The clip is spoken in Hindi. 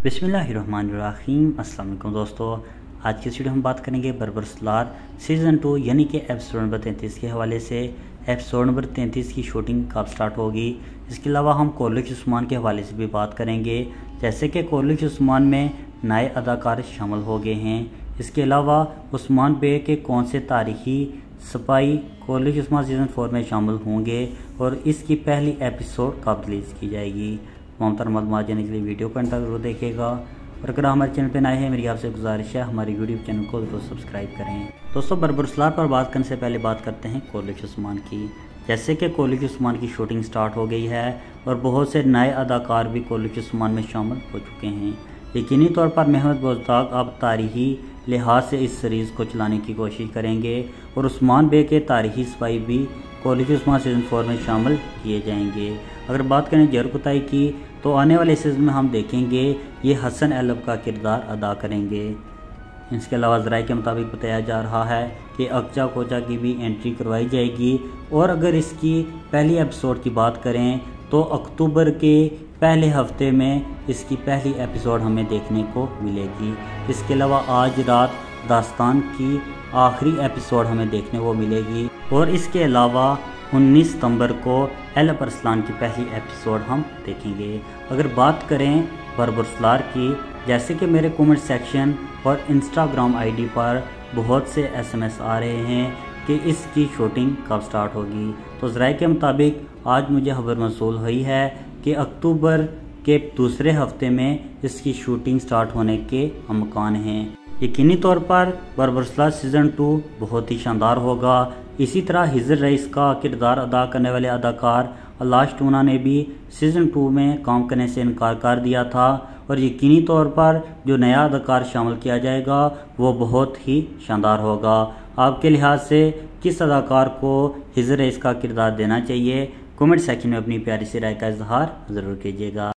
बिस्मिल्लाहिर्रहमानिर्रहीम। अस्सलाम वालेकुम दोस्तों, आज की इस वीडियो हम बात करेंगे बर्बरसलार सीज़न 2 यानी कि एपिसोड नंबर 33 के हवाले से। एपिसोड नंबर 33 की शूटिंग कब स्टार्ट होगी, इसके अलावा हम कोहली उस्मान के हवाले से भी बात करेंगे, जैसे कि कोहली उस्मान में नए अदाकार शामिल हो गए हैं। इसके अलावा उस्मान बे के कौन से तारीखी सिपाही कोहली उस्मान सीज़न 4 में शामिल होंगे और इसकी पहली एपिसोड कब रिलीज़ की जाएगी। मोहतरम मालूमात जानने के लिए वीडियो को अंत तक जरूर देखिएगा, और अगर हमारे चैनल पर नए हैं मेरी आपसे गुजारिश है हमारे यूट्यूब चैनल को जरूर सब्सक्राइब करें। दोस्तों, बर्बरसलार पर बात करने से पहले बात करते हैं कोहली उस्मान की। जैसे कि कोहली उस्मान की शूटिंग स्टार्ट हो गई है और बहुत से नए अदाकार भी कोहली उस्मान में शामिल हो चुके हैं। यकीनी तौर पर महमूद बुज़दाग अब तारीखी लिहाज से इस सीरीज़ को चलाने की कोशिश करेंगे और उस्मान बे के तारीखी सिपाही भी कोहली उस्मान सीज़न 4 में शामिल किए जाएंगे। अगर बात करें जहर कुताई की, तो आने वाले सीज़न में हम देखेंगे ये हसन एलब का किरदार अदा करेंगे। इसके अलावा ज़राए के मुताबिक बताया जा रहा है कि अक्चा कोचा की भी एंट्री करवाई जाएगी, और अगर इसकी पहली एपिसोड की बात करें तो अक्टूबर के पहले हफ्ते में इसकी पहली एपिसोड हमें देखने को मिलेगी। इसके अलावा आज रात दास्तान की आखिरी एपिसोड हमें देखने को मिलेगी, और इसके अलावा 19 सितंबर को एल अरसलान की पहली एपिसोड हम देखेंगे। अगर बात करें बर्बरसलार की, जैसे कि मेरे कमेंट सेक्शन और इंस्टाग्राम आईडी पर बहुत से SMS आ रहे हैं कि इसकी शूटिंग कब स्टार्ट होगी, तो ज़राए के मुताबिक आज मुझे खबर मौसूल हुई है कि अक्टूबर के दूसरे हफ्ते में इसकी शूटिंग स्टार्ट होने के अमकान हैं। यकीनी तौर पर बर्बरसलार सीज़न 2 बहुत ही शानदार होगा। इसी तरह हिजर रईस का किरदार अदा करने वाले अदाकार अलाश टूना ने भी सीज़न 2 में काम करने से इनकार कर दिया था, और यकीनी तौर पर जो नया अदाकार शामिल किया जाएगा वो बहुत ही शानदार होगा। आपके लिहाज से किस अदाकार को हिजर रईस का किरदार देना चाहिए, कमेंट सेक्शन में अपनी प्यारी सी राय का इजहार ज़रूर कीजिएगा।